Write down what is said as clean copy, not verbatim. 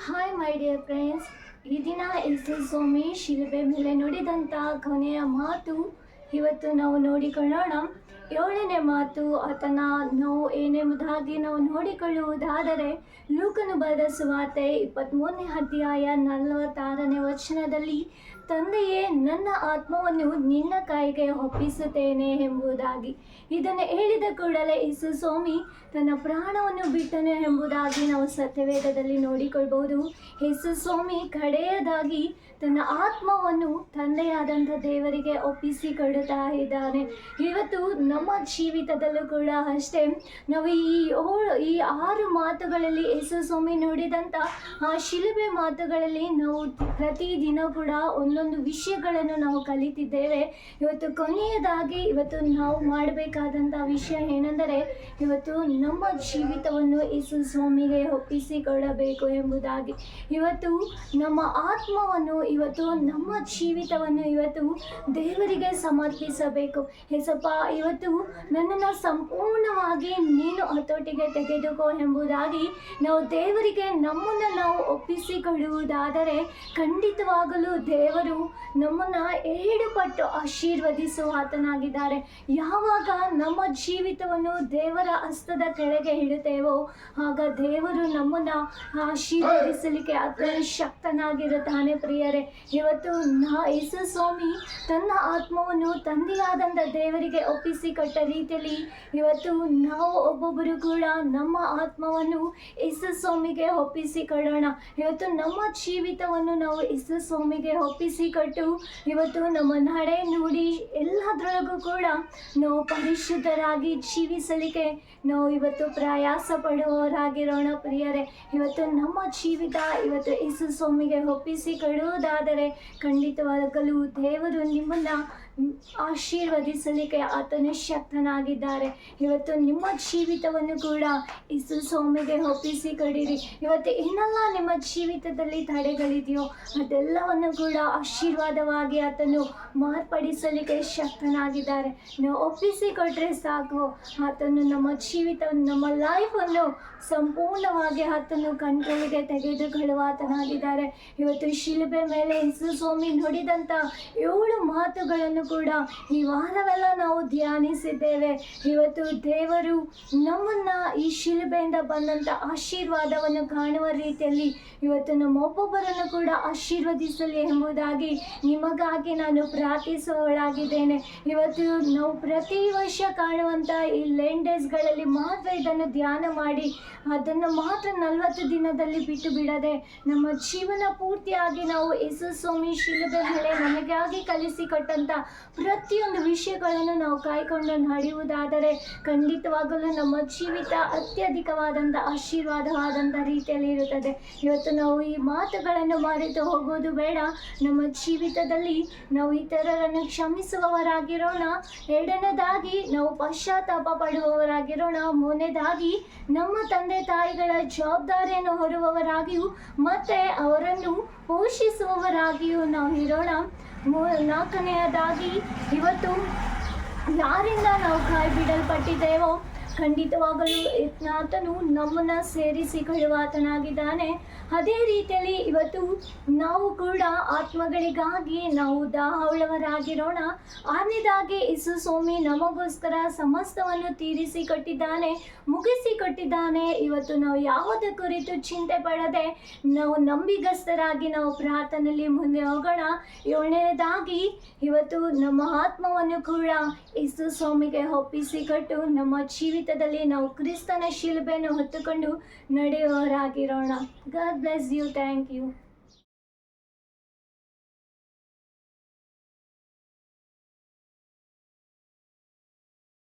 Hi my dear friends, ಈ ದಿನ ಯೇಸು ಸ್ವಾಮಿ ಶಿಲುಬೆ ಮೇಲೆ ನುಡಿದಂಥ ಕೊನೆಯ ಮಾತು ಇವತ್ತು ನಾವು ನೋಡಿಕೊಳ್ಳೋಣ. 7ನೇ ಮಾತು ಆತನ ನಾವು ಏನೆಂಬುದಾಗಿ ನಾವು ನೋಡಿಕೊಳ್ಳುವುದಾದರೆ, ಲೂಕನು ಬರೆದ ಸುವಾರ್ತೆ 23ನೇ ಅಧ್ಯಾಯ 46ನೇ ವಚನದಲ್ಲಿ, ತಂದೆಯೇ, ನನ್ನ ಆತ್ಮವನ್ನು ನಿನ್ನ ಕೈಗೆ ಒಪ್ಪಿಸುತ್ತೇನೆ ಎಂಬುದಾಗಿ. ಇದನ್ನು ಹೇಳಿದ ಕೂಡಲೇ ಯೇಸು ಸ್ವಾಮಿ ತನ್ನ ಪ್ರಾಣವನ್ನು ಬಿಟ್ಟನು ಎಂಬುದಾಗಿ ನಾವು ಸತ್ಯವೇದದಲ್ಲಿ ನೋಡಿಕೊಳ್ಬಹುದು. ಯೇಸು ಸ್ವಾಮಿ ಕಡೆಯದಾಗಿ ತನ್ನ ಆತ್ಮವನ್ನು ತಂದೆಯಾದಂಥ ದೇವರಿಗೆ ಒಪ್ಪಿಸಿಕೊಡುತ್ತಾ ಇದ್ದಾನೆ. ಇವತ್ತು ನಮ್ಮ ಜೀವಿತದಲ್ಲೂ ಕೂಡ ಅಷ್ಟೇ, ನಾವು ಈ 6 ಮಾತುಗಳಲ್ಲಿ ಯೇಸು ಸ್ವಾಮಿ ನುಡಿದಂಥ ಆ ಶಿಲುಬೆ ಮಾತುಗಳಲ್ಲಿ ನಾವು ಪ್ರತಿದಿನ ಕೂಡ ಒಂದೊಂದು ವಿಷಯಗಳನ್ನು ನಾವು ಕಲಿತಿದ್ದೇವೆ. ಇವತ್ತು ಕೊನೆಯದಾಗಿ ಇವತ್ತು ನಾವು ಮಾಡಬೇಕಾದಂಥ ವಿಷಯ ಏನೆಂದರೆ, ಇವತ್ತು ನಮ್ಮ ಜೀವಿತವನ್ನು ಯೇಸು ಸ್ವಾಮಿಗೆ ಒಪ್ಪಿಸಿಕೊಳ್ಳಬೇಕು ಎಂಬುದಾಗಿ. ಇವತ್ತು ನಮ್ಮ ಆತ್ಮವನ್ನು, ಇವತ್ತು ನಮ್ಮ ಜೀವಿತವನ್ನು ಇವತ್ತು ದೇವರಿಗೆ ಸಮರ್ಪಿಸಬೇಕು. ಏಸಪ್ಪ, ಇವತ್ತು ನನ್ನನ್ನು ಸಂಪೂರ್ಣವಾಗಿ ನೀನು ಹತೋಟಿಗೆ ತೆಗೆದುಕೋ ಎಂಬುದಾಗಿ ನಾವು ದೇವರಿಗೆ ನಮ್ಮನ್ನು ನಾವು ಒಪ್ಪಿಸಿಕೊಳ್ಳುವುದಾದರೆ ಖಂಡಿತವಾಗಲೂ ದೇವರು ನಮ್ಮನ್ನು 7 ಪಟ್ಟು ಆಶೀರ್ವದಿಸುವ ಆತನಾಗಿದ್ದಾರೆ. ಯಾವಾಗ ನಮ್ಮ ಜೀವಿತವನ್ನು ದೇವರ ಹಸ್ತದ ಕೆಳಗೆ ಇಡುತ್ತೇವೋ ಆಗ ದೇವರು ನಮ್ಮನ್ನು ಆಶೀರ್ವದಿಸಲಿಕ್ಕೆ ಆತನು ಶಕ್ತನಾಗಿರುತ್ತಾನೆ. ಪ್ರಿಯರೇ, ಇವತ್ತು ಯೇಸು ಸ್ವಾಮಿ ತನ್ನ ಆತ್ಮವನ್ನು ತಂದೆಯಾದಂಥ ದೇವರಿಗೆ ಒಪ್ಪಿಸಿಕೊಟ್ಟ ರೀತಿಯಲ್ಲಿ ಇವತ್ತು ನಾವು ಒಬ್ಬೊಬ್ಬರು ಕೂಡ ನಮ್ಮ ಆತ್ಮವನ್ನು ಯೇಸು ಸ್ವಾಮಿಗೆ ಒಪ್ಪಿಸಿಕೊಡೋಣ. ಇವತ್ತು ನಮ್ಮ ಜೀವಿತವನ್ನು ನಾವು ಯೇಸು ಸ್ವಾಮಿಗೆ ಒಪ್ಪಿಸಿಕೊಟ್ಟು ಇವತ್ತು ನಮ್ಮ ನಡೆ ನುಡಿ ಎಲ್ಲದರೊಳಗೂ ಕೂಡ ನಾವು ಪರಿಶುದ್ಧರಾಗಿ ಜೀವಿಸಲಿಕ್ಕೆ ನಾವು ಇವತ್ತು ಪ್ರಯಾಸ ಪಡುವವರಾಗಿರೋಣ. ಪ್ರಿಯರೇ, ಇವತ್ತು ನಮ್ಮ ಜೀವಿತ ಇವತ್ತು ಯೇಸು ಸ್ವಾಮಿಗೆ ಒಪ್ಪಿಸಿಕೊಡುವುದಾದರೆ ಖಂಡಿತವಾಗಲೂ ದೇವರು ನಿಮ್ಮನ್ನು ಆಶೀರ್ವದಿಸಲಿಕ್ಕೆ ಆತನು ಶಕ್ತನಾಗಿದ್ದಾರೆ. ಇವತ್ತು ನಿಮ್ಮ ಜೀವಿತವನ್ನು ಕೂಡ ಯೇಸು ಸ್ವಾಮಿಗೆ ಒಪ್ಪಿಸಿಕೊಡಿರಿ. ಇವತ್ತು ಏನೆಲ್ಲ ನಿಮ್ಮ ಜೀವಿತದಲ್ಲಿ ತಡೆಗಳಿದೆಯೋ ಅದೆಲ್ಲವನ್ನು ಕೂಡ ಆಶೀರ್ವಾದವಾಗಿ ಆತನು ಮಾರ್ಪಡಿಸಲಿಕ್ಕೆ ಶಕ್ತನಾಗಿದ್ದಾರೆ. ನಾವು ಒಪ್ಪಿಸಿಕೊಟ್ರೆ ಸಾಕು, ಆತನು ನಮ್ಮ ಜೀವಿತವನ್ನು, ನಮ್ಮ ಲೈಫನ್ನು ಸಂಪೂರ್ಣವಾಗಿ ಆತನು ಕಂಟ್ರೋಲಿಗೆ ತೆಗೆದುಕೊಳ್ಳುವ ಆತನಾಗಿದ್ದಾರೆ. ಇವತ್ತು ಶಿಲುಬೆ ಮೇಲೆ ಯೇಸು ಸ್ವಾಮಿ ನುಡಿದಂಥ 7 ಮಾತುಗಳನ್ನು ಕೂಡ ಈ ವಾರವೆಲ್ಲ ನಾವು ಧ್ಯಾನಿಸಿದ್ದೇವೆ. ಇವತ್ತು ದೇವರು ನಮ್ಮನ್ನು ಈ ಶಿಲುಬೆಯಿಂದ ಬಂದಂಥ ಆಶೀರ್ವಾದವನ್ನು ಕಾಣುವ ರೀತಿಯಲ್ಲಿ ಇವತ್ತು ನಮ್ಮೊಬ್ಬೊಬ್ಬರನ್ನು ಕೂಡ ಆಶೀರ್ವದಿಸಲಿ ಎಂಬುದಾಗಿ ನಿಮಗಾಗಿ ನಾನು ಪ್ರಾರ್ಥಿಸುವವಳಾಗಿದ್ದೇನೆ. ಇವತ್ತು ನಾವು ಪ್ರತಿ ವರ್ಷ ಕಾಣುವಂಥ ಈ ಲೆಂಡೇಸ್ಗಳಲ್ಲಿ ಮಾತ್ರ ಇದನ್ನು ಧ್ಯಾನ ಮಾಡಿ ಅದನ್ನು ಮಾತ್ರ 40 ದಿನದಲ್ಲಿ ಬಿಟ್ಟು ಬಿಡದೆ ನಮ್ಮ ಜೀವನ ಪೂರ್ತಿಯಾಗಿ ನಾವು ಯೇಸು ಸ್ವಾಮಿ ಶಿಲುಬೆ ಮೇಲೆ ನಮಗಾಗಿ ಕಲಿಸಿಕೊಟ್ಟಂಥ ಪ್ರತಿಯೊಂದು ವಿಷಯಗಳನ್ನು ನಾವು ಕಾಯ್ಕೊಂಡು ನಡೆಯುವುದಾದರೆ ಖಂಡಿತವಾಗಲೂ ನಮ್ಮ ಜೀವಿತ ಅತ್ಯಧಿಕವಾದಂಥ ಆಶೀರ್ವಾದವಾದಂಥ ರೀತಿಯಲ್ಲಿ ಇರುತ್ತದೆ. ಇವತ್ತು ನಾವು ಈ ಮಾತುಗಳನ್ನು ಮರೆತು ಹೋಗೋದು ಬೇಡ. ನಮ್ಮ ಜೀವಿತದಲ್ಲಿ ನಾವು ಇತರರನ್ನು ಕ್ಷಮಿಸುವವರಾಗಿರೋಣ. 2ನೇದಾಗಿ ನಾವು ಪಶ್ಚಾತ್ತಾಪ ಪಡುವವರಾಗಿರೋಣ. 3ನೇದಾಗಿ ನಮ್ಮ ತಂದೆ ತಾಯಿಗಳ ಜವಾಬ್ದಾರಿಯನ್ನು ಹೊರುವವರಾಗಿಯೂ ಮತ್ತು ಅವರನ್ನು ಪೋಷಿಸುವವರಾಗಿಯೂ ನಾವು ಇರೋಣ. 4ನೇದಾಗಿ ಇವತ್ತು ಯಾರಿಂದ ನಾವು ಕಾಯಿ ಬಿಡಲ್ಪಟ್ಟಿದ್ದೇವೋ ಖಂಡಿತವಾಗಲೂ ಆತನು ನಮ್ಮನ್ನು ಸೇರಿಸಿಕೊಳ್ಳುವ ಆತನಾಗಿದ್ದಾನೆ. ಅದೇ ರೀತಿಯಲ್ಲಿ ಇವತ್ತು ನಾವು ಕೂಡ ಆತ್ಮಗಳಿಗಾಗಿ ನಾವು ದಾಹವುಳ್ಳವರಾಗಿರೋಣ. 6ನೇದಾಗಿ ಯೇಸು ಸ್ವಾಮಿ ನಮಗೋಸ್ಕರ ಸಮಸ್ತವನ್ನು ತೀರಿಸಿಕೊಟ್ಟಿದ್ದಾನೆ, ಮುಗಿಸಿಕೊಟ್ಟಿದ್ದಾನೆ. ಇವತ್ತು ನಾವು ಯಾವುದೇ ಕುರಿತು ಚಿಂತೆ ಪಡದೆ ನಾವು ನಂಬಿಗಸ್ತರಾಗಿ ನಾವು ಪ್ರಾರ್ಥನೆಯಲ್ಲಿ ಮುಂದೆ ಹೋಗೋಣ. 7ನೇದಾಗಿ ಇವತ್ತು ನಮ್ಮ ಆತ್ಮವನ್ನು ಕೂಡ ಯೇಸು ಸ್ವಾಮಿಗೆ ಒಪ್ಪಿಸಿಕೊಟ್ಟು ನಮ್ಮ ಜೀವಿತದಲ್ಲಿ ನಾವು ಕ್ರಿಸ್ತನ ಶಿಲುಬೆಯನ್ನು ಹೊತ್ತುಕೊಂಡು ನಡೆಯುವವರಾಗಿರೋಣ. God bless you. Thank you.